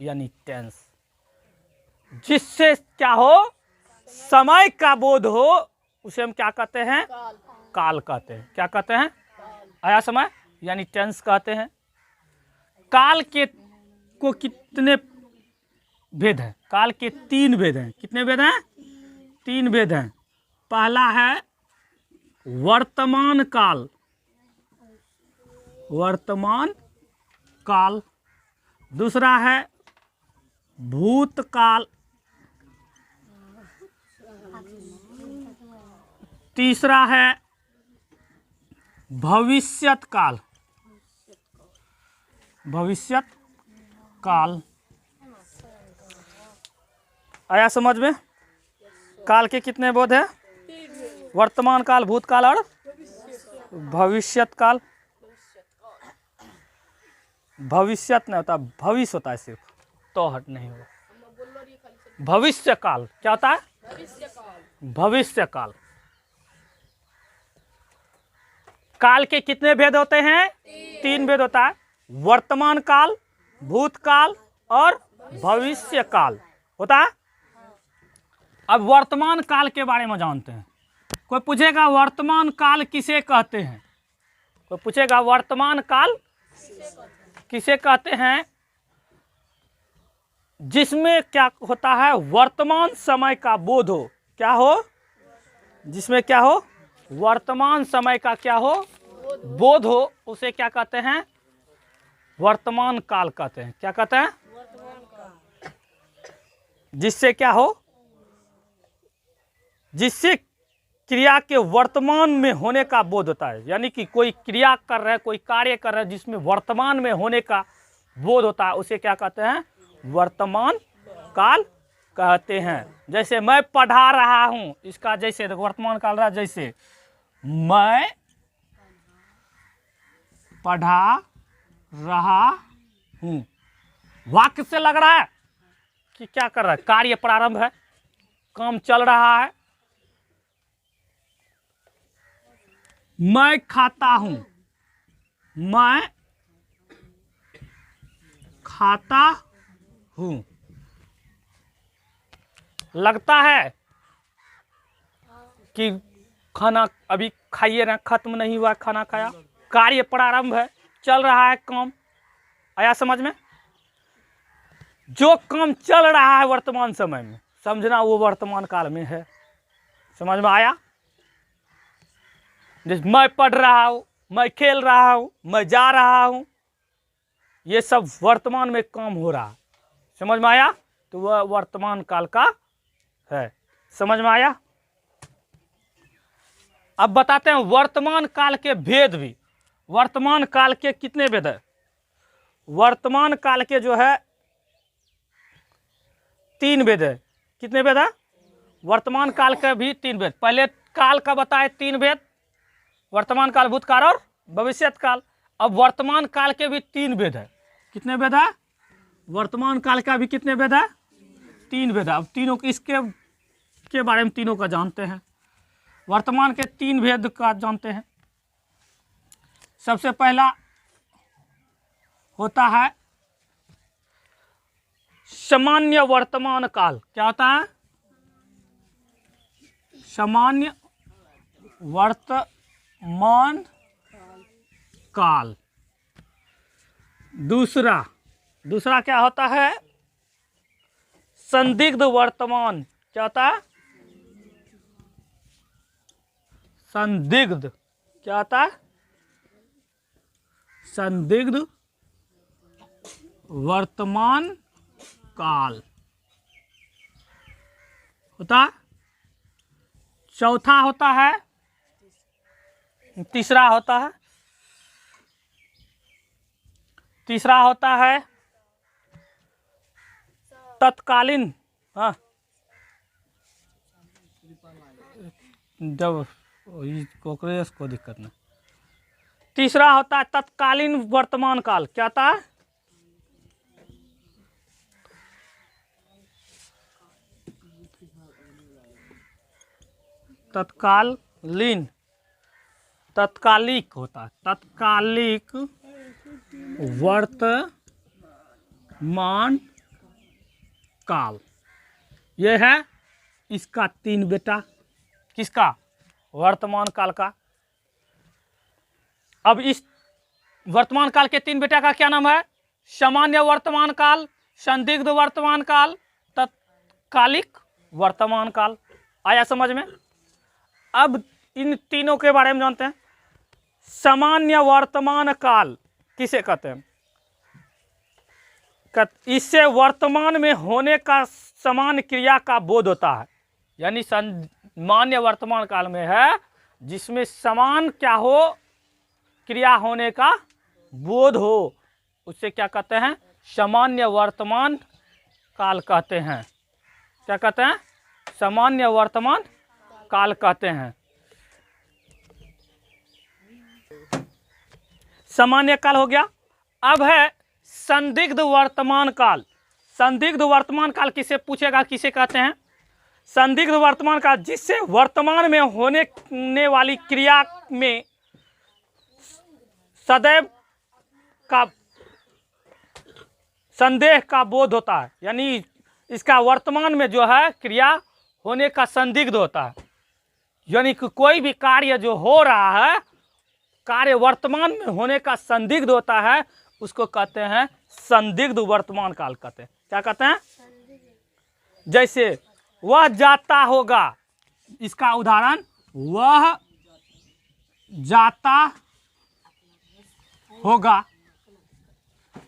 यानी टेंस। जिससे क्या हो, समय का बोध हो, उसे हम क्या कहते हैं? काल कहते हैं। क्या कहते हैं? आया समय यानी टेंस कहते हैं। काल के को कितने भेद हैं? काल के 3 भेद हैं। कितने भेद हैं? 3 भेद हैं। पहला है वर्तमान काल। वर्तमान काल। दूसरा है भूतकाल। तीसरा है भविष्यत काल। भविष्यत काल। आया समझ में? काल के कितने बोध है? वर्तमान काल, भूतकाल और भविष्यत काल। भविष्यत नहीं होता, भविष्य होता है सिर्फ, तो हट नहीं होगा। भविष्य काल क्या होता है? भविष्य काल। काल के कितने भेद होते हैं? 3 भेद होता है। वर्तमान काल, भूतकाल और भविष्य काल होता है। अब वर्तमान काल के बारे में जानते हैं। कोई पूछेगा वर्तमान काल किसे कहते हैं? कोई पूछेगा वर्तमान काल किसे कहते हैं? जिसमें क्या होता है? वर्तमान समय का बोध हो। क्या हो? जिसमें क्या हो? वर्तमान समय का क्या हो? बोध हो, उसे क्या कहते हैं? वर्तमान काल कहते हैं। क्या कहते हैं? जिससे क्या हो? जिससे क्रिया के वर्तमान में होने का बोध होता है। यानी कि कोई क्रिया कर रहा है, कोई कार्य कर रहा है जिसमें वर्तमान में होने का बोध होता है, उसे क्या कहते हैं? वर्तमान काल कहते हैं। जैसे मैं पढ़ा रहा हूं, इसका जैसे वर्तमान काल रहा, जैसे मैं पढ़ा रहा हूं, वाक्य से लग रहा है कि क्या कर रहा है? कार्य प्रारंभ है, काम चल रहा है। मैं खाता हूं, मैं खाता हूं, लगता है कि खाना अभी खाइए ना, खत्म नहीं हुआ खाना खाया, कार्य प्रारंभ है, चल रहा है काम। आया समझ में? जो काम चल रहा है वर्तमान समय में, समझना वो वर्तमान काल में है। समझ में आया? जैसे मैं पढ़ रहा हूं, मैं खेल रहा हूं, मैं जा रहा हूं, ये सब वर्तमान में काम हो रहा है। समझ में आया? तो वह वर्तमान काल का है। समझ में आया? अब बताते हैं वर्तमान काल के भेद भी। वर्तमान काल के कितने भेद है? वर्तमान काल के जो है 3 भेद है। कितने भेद है? वर्तमान काल के भी 3 भेद। पहले काल का बताए 3 भेद, वर्तमान काल, भूतकाल और भविष्यत काल। अब वर्तमान काल के भी 3 भेद है। कितने भेद है? वर्तमान काल का भी कितने भेद है? 3 भेद है। अब तीनों इसके बारे में तीनों का जानते हैं। वर्तमान के 3 भेद का जानते हैं। सबसे पहला होता है सामान्य वर्तमान काल। क्या होता है? सामान्य वर्तमान काल। दूसरा क्या होता है? संदिग्ध वर्तमान। क्या होता है? संदिग्ध। क्या होता है? संदिग्ध वर्तमान काल होता है। चौथा होता है, तीसरा होता है तत्कालीन। हाँ, जब कॉकरोच को दिक्कत नहीं। तीसरा होता है तत्कालीन वर्तमान काल। क्या होता है? तत्कालिक होता है। तत्कालिक वर्तमान काल। ये है इसका 3 बेटा, किसका? वर्तमान काल का। अब इस वर्तमान काल के 3 बेटा का क्या नाम है? सामान्य वर्तमान काल, संदिग्ध वर्तमान काल, तत्कालिक वर्तमान काल। आया समझ में? अब इन तीनों के बारे में जानते हैं। सामान्य वर्तमान काल किसे कहते हैं? इससे वर्तमान में होने का समान क्रिया का बोध होता है। यानी सामान्य वर्तमान काल में है जिसमें समान क्या हो, क्रिया होने का बोध हो, उससे क्या कहते हैं? सामान्य वर्तमान काल कहते हैं। क्या कहते हैं? सामान्य वर्तमान काल कहते हैं। सामान्य काल हो गया। अब है संदिग्ध वर्तमान काल। संदिग्ध वर्तमान काल किसे पूछेगा, किसे कहते हैं? संदिग्ध वर्तमान काल जिससे वर्तमान में होने वाली क्रिया में सदैव का संदेह का बोध होता है। यानी इसका वर्तमान में जो है क्रिया होने का संदिग्ध होता है। यानी कि कोई भी कार्य जो हो रहा है, कार्य वर्तमान में होने का संदिग्ध होता है, उसको कहते हैं संदिग्ध वर्तमान काल कहते हैं। क्या कहते हैं? जैसे वह जाता होगा, इसका उदाहरण वह जाता होगा,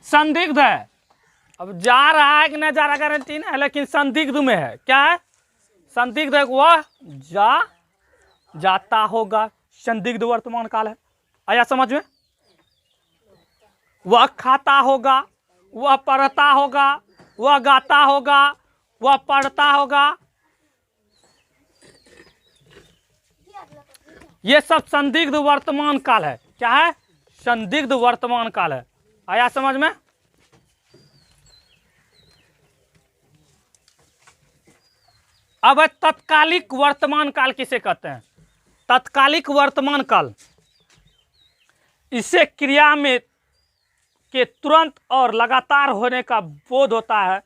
संदिग्ध है। अब जा रहा है कि नहीं जा रहा गारंटी नहीं है, लेकिन संदिग्ध में है। क्या है? संदिग्ध है। वह जाता होगा, संदिग्ध वर्तमान काल है। आया समझ में? वह खाता होगा, वह पढ़ता होगा, वह गाता होगा, वह पढ़ता होगा, ये सब संदिग्ध वर्तमान काल है। क्या है? संदिग्ध वर्तमान काल है। आया समझ में? अब है तत्कालिक वर्तमान काल किसे कहते हैं? तत्कालिक वर्तमान काल, इससे क्रिया में के तुरंत और लगातार होने का बोध होता है,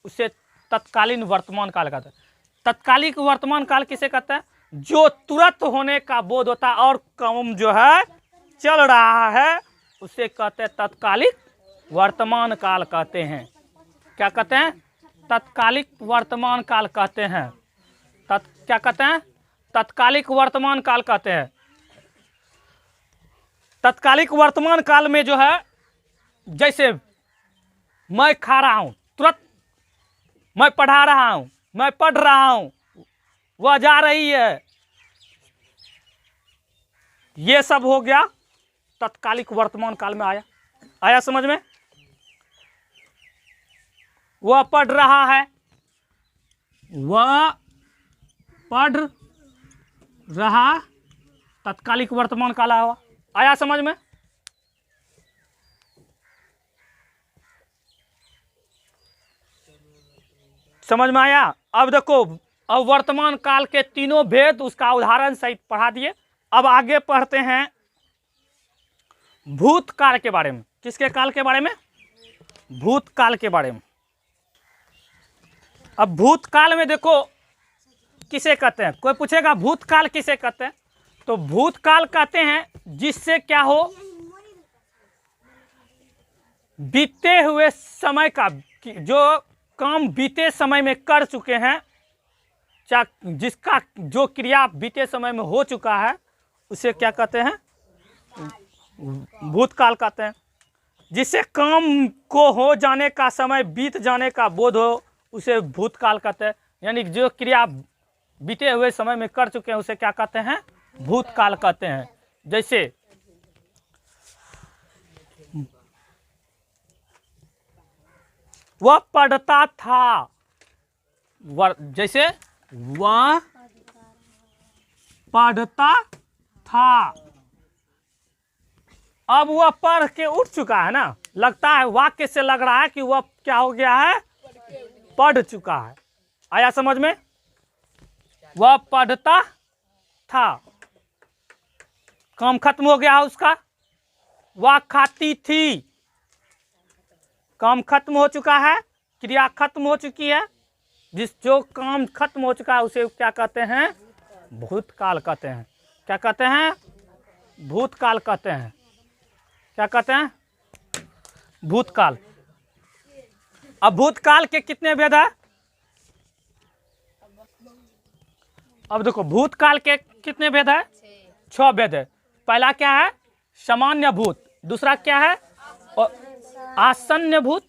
उसे तत्कालीन वर्तमान काल कहते हैं। तत्कालिक वर्तमान काल किसे कहते हैं? जो तुरंत होने का बोध होता है और काम जो है चल रहा है, उसे कहते हैं तत्कालिक वर्तमान काल कहते हैं। क्या कहते हैं? तत्कालिक वर्तमान काल कहते हैं। क्या कहते हैं? तत्कालिक वर्तमान काल कहते हैं। तत्कालिक वर्तमान काल में जो है, जैसे मैं खा रहा हूं, तुरंत मैं पढ़ा रहा हूं, मैं पढ़ रहा हूं, वह जा रही है, ये सब हो गया तत्कालिक वर्तमान काल में आया। आया समझ में? वह पढ़ रहा है, वह पढ़ रहा, तत्कालिक वर्तमान काल आया। आया समझ में? समझ में आया? अब देखो, अब वर्तमान काल के तीनों भेद उसका उदाहरण सहित पढ़ा दिए। अब आगे पढ़ते हैं भूतकाल के बारे में। किसके काल के बारे में? भूतकाल के बारे में। अब भूतकाल में देखो किसे कहते हैं? कोई पूछेगा भूतकाल किसे कहते हैं? तो भूतकाल कहते हैं जिससे क्या हो, बीते हुए समय का, जो काम बीते समय में कर चुके हैं, जिसका जो क्रिया बीते समय में हो चुका है, उसे क्या कहते हैं? भूतकाल कहते हैं। जिससे काम को हो जाने का समय बीत जाने का बोध हो, उसे भूतकाल कहते हैं। यानी जो क्रिया बीते हुए समय में कर चुके हैं, उसे क्या कहते हैं? भूतकाल कहते हैं। जैसे वह पढ़ता था, जैसे वह पढ़ता था, अब वह पढ़ के उठ चुका है ना, लगता है वाक्य से लग रहा है कि वह क्या हो गया है? पढ़ चुका है। आया समझ में? वह पढ़ता था, काम खत्म हो गया है उसका। वह खाती थी, काम खत्म हो चुका है, क्रिया खत्म हो चुकी है, जो काम खत्म हो चुका है उसे क्या कहते हैं? भूतकाल कहते हैं। क्या कहते हैं? भूतकाल कहते हैं। क्या कहते हैं? भूतकाल। अब भूतकाल के कितने भेद है? अब देखो भूतकाल के कितने भेद है? 6 भेद है। पहला क्या है? सामान्य भूत। दूसरा क्या है? आसन्न भूत।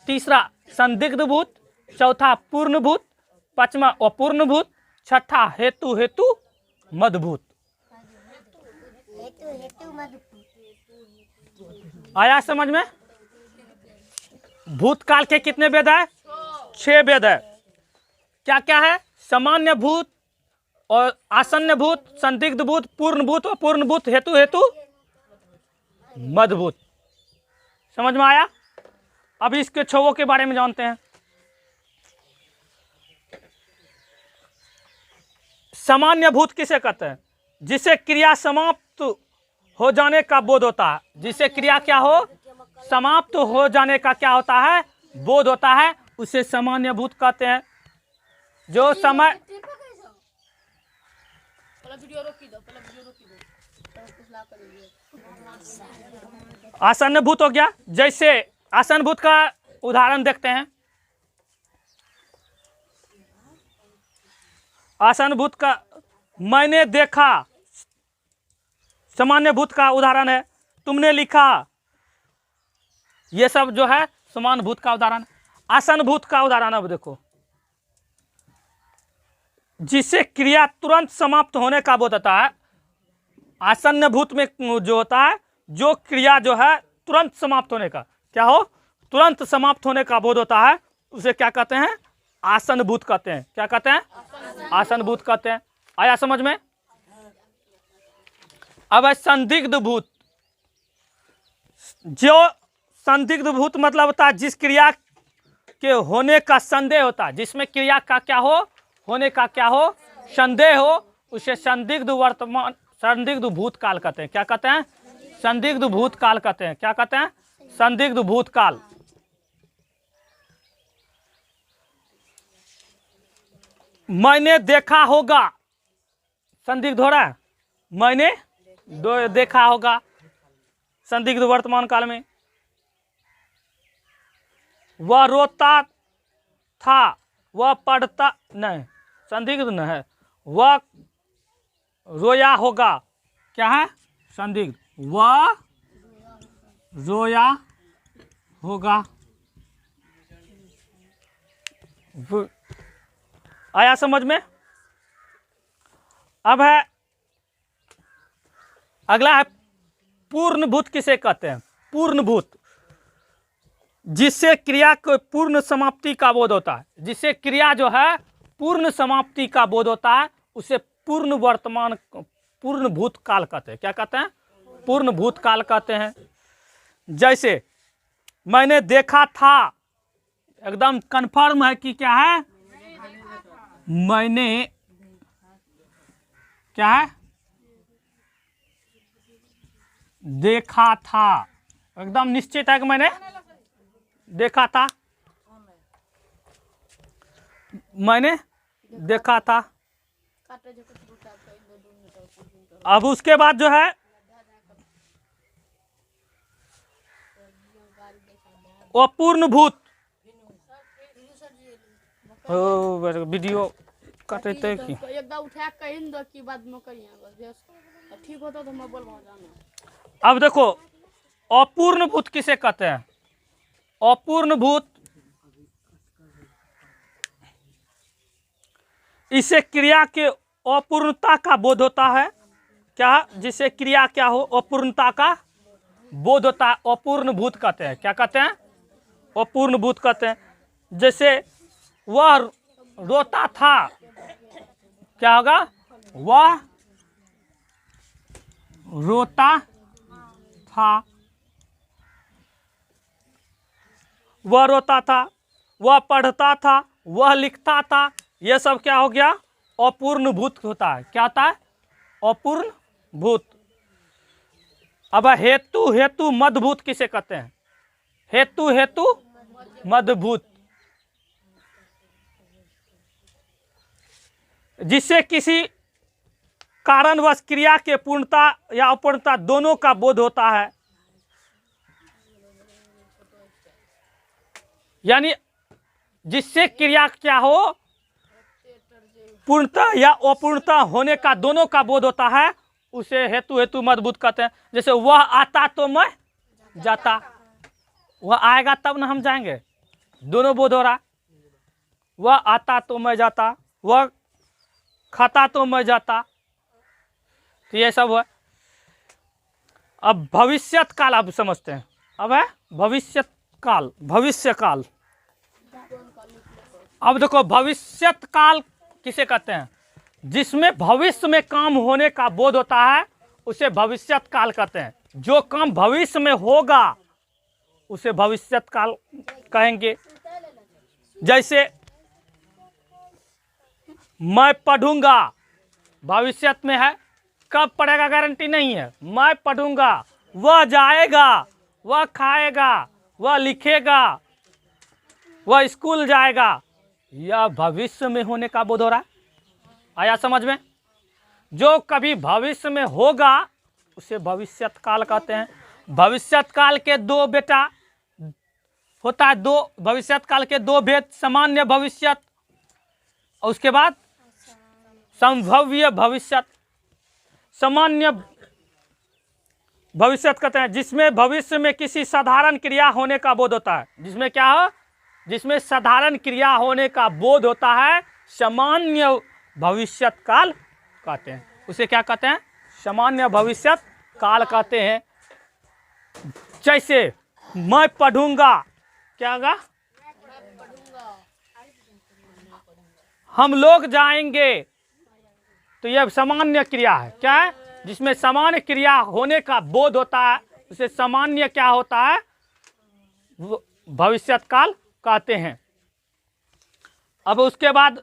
तीसरा संदिग्ध भूत। चौथा पूर्ण भूत। पांचवा अपूर्ण भूत। छठा हेतु हेतु मदभूत। आया समझ में? भूतकाल के कितने भेद है? 6 भेद है। क्या क्या है? सामान्य भूत और आसन्न भूत, संदिग्ध भूत, पूर्ण भूत, अपूर्ण भूत, हेतु हेतु मदभूत। समझ में आया? अब इसके 6 के बारे में जानते हैं। सामान्य भूत किसे कहते हैं? जिसे क्रिया समाप्त हो जाने का बोध होता है। जिसे क्रिया क्या हो? समाप्त हो जाने का क्या होता है? बोध होता है, उसे सामान्य भूत कहते हैं। जो समय आसन्न भूत हो गया। जैसे आसन्न भूत का उदाहरण देखते हैं। आसन्न भूत का मैंने देखा सामान्य भूत का उदाहरण है। तुमने लिखा, ये सब जो है सामान्य भूत का उदाहरण। आसन्न भूत का उदाहरण अब देखो, जिसे क्रिया तुरंत समाप्त होने का बोध होता है। आसन्न भूत में जो होता है, जो क्रिया जो है तुरंत समाप्त होने का, क्या हो? तुरंत समाप्त होने का बोध होता है, उसे क्या कहते हैं? आसन्न भूत कहते हैं। क्या कहते हैं? आसन्न भूत कहते हैं। आया समझ में? अब है संदिग्ध भूत। जो संदिग्ध भूत मतलब होता है जिस क्रिया के होने का संदेह होता है, जिसमें क्रिया का क्या हो? होने का क्या हो? संदेह हो, उसे संदिग्ध वर्तमान संदिग्ध भूतकाल कहते हैं। क्या कहते हैं? संदिग्ध भूतकाल कहते हैं। क्या कहते हैं? संदिग्ध भूतकाल। मैंने देखा होगा, संदिग्ध हो रहा है। मैंने देखा होगा, संदिग्ध वर्तमान काल में। वह रोता था, वह पढ़ता नहीं, संदिग्ध न है। वह रोया होगा, क्या है? संदिग्ध। वह रोया होगा। आया समझ में? अब है अगला है पूर्ण भूत। किसे कहते हैं? पूर्ण भूत। जिससे क्रिया को पूर्ण समाप्ति का बोध होता है। जिससे क्रिया जो है पूर्ण समाप्ति का बोध होता है, उसे पूर्ण वर्तमान पूर्ण भूतकाल कहते हैं। क्या कहते हैं? पूर्ण भूतकाल कहते हैं। जैसे मैंने देखा था, एकदम कंफर्म है कि क्या है? मैंने क्या है? देखा था। एकदम निश्चित है कि मैंने देखा था। मैंने देखा था। अब उसके बाद जो है अपूर्ण भूत। वीडियो काटे थे कि अब देखो अपूर्ण भूत किसे कहते हैं? अपूर्ण भूत, इसे क्रिया के अपूर्णता का बोध होता है। क्या? जिसे क्रिया क्या हो? अपूर्णता का बोध होता है, अपूर्ण भूत कहते हैं। क्या कहते हैं? अपूर्ण भूत कहते हैं। जैसे वह रोता था, क्या होगा? वह रोता था। वह रोता था, वह पढ़ता था, वह लिखता था। यह सब क्या हो गया? अपूर्ण भूत होता है। क्या होता है? अपूर्ण भूत। अब हेतु हेतु मदभूत किसे कहते हैं? हेतु हेतु मदभूत। जिससे किसी कारणवश क्रिया के पूर्णता या अपूर्णता दोनों का बोध होता है। यानी जिससे क्रिया क्या हो, पूर्णता या अपूर्णता होने का दोनों का बोध होता है, उसे हेतु मदबूत कहते हैं। जैसे वह आता तो मैं जाता, वह आएगा तब ना हम जाएंगे, दोनों बोध हो रहा। वह आता तो मैं जाता, वह खाता तो मैं जाता, तो ये सब है। अब भविष्यत काल आप समझते हैं। अब है भविष्यत काल, भविष्य काल। अब देखो भविष्यत काल किसे कहते हैं? जिसमें भविष्य में काम होने का बोध होता है उसे भविष्यत काल कहते हैं। जो काम भविष्य में होगा उसे भविष्यत काल कहेंगे। जैसे मैं पढ़ूंगा, भविष्यत में है, कब पढ़ेगा गारंटी नहीं है। मैं पढ़ूंगा, वह जाएगा, वह खाएगा, वह लिखेगा, वह स्कूल जाएगा, यह भविष्य में होने का बोध हो रहा है। आया समझ में? जो कभी भविष्य में होगा उसे भविष्यत काल कहते हैं। भविष्यत काल के दो बेटा होता है, दो भविष्यत काल के दो भेद, सामान्य भविष्यत और उसके बाद संभव्य भविष्यत। सामान्य भविष्यत कहते हैं जिसमें भविष्य में किसी साधारण क्रिया होने का बोध होता है। जिसमें क्या हो? जिसमें साधारण क्रिया होने का बोध होता है, सामान्य भविष्यत काल कहते हैं। उसे क्या कहते हैं? सामान्य भविष्यत काल कहते हैं। जैसे मैं पढ़ूंगा, क्या होगा? हम लोग जाएंगे, तो यह सामान्य क्रिया है। क्या है? जिसमें सामान्य क्रिया होने का बोध होता है उसे सामान्य क्या होता है? भविष्यत काल कहते हैं। अब उसके बाद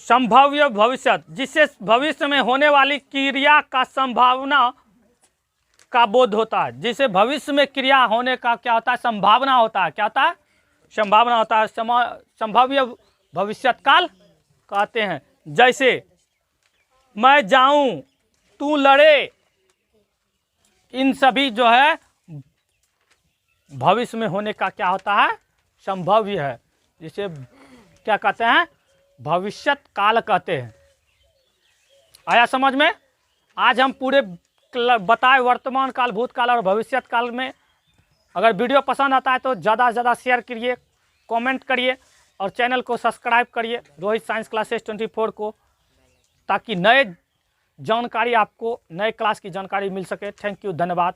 संभाव्य भविष्यत, जिससे भविष्य में होने वाली क्रिया का संभावना का बोध होता है। जिसे भविष्य में क्रिया होने का क्या होता है? संभावना होता है। क्या होता है? संभावना होता है। संभाव्य भविष्यत काल कहते हैं। जैसे मैं जाऊं, तू लड़े, इन सभी जो है भविष्य में होने का क्या होता है? संभाव्य है। जिसे क्या कहते हैं? भविष्यत काल कहते हैं। आया समझ में? आज हम पूरे बताए वर्तमान काल, भूतकाल और भविष्यत काल में। अगर वीडियो पसंद आता है तो ज़्यादा से ज़्यादा शेयर करिए, कमेंट करिए और चैनल को सब्सक्राइब करिए रोहित साइंस क्लासेस 24 को, ताकि नए जानकारी आपको, नए क्लास की जानकारी मिल सके। थैंक यू, धन्यवाद।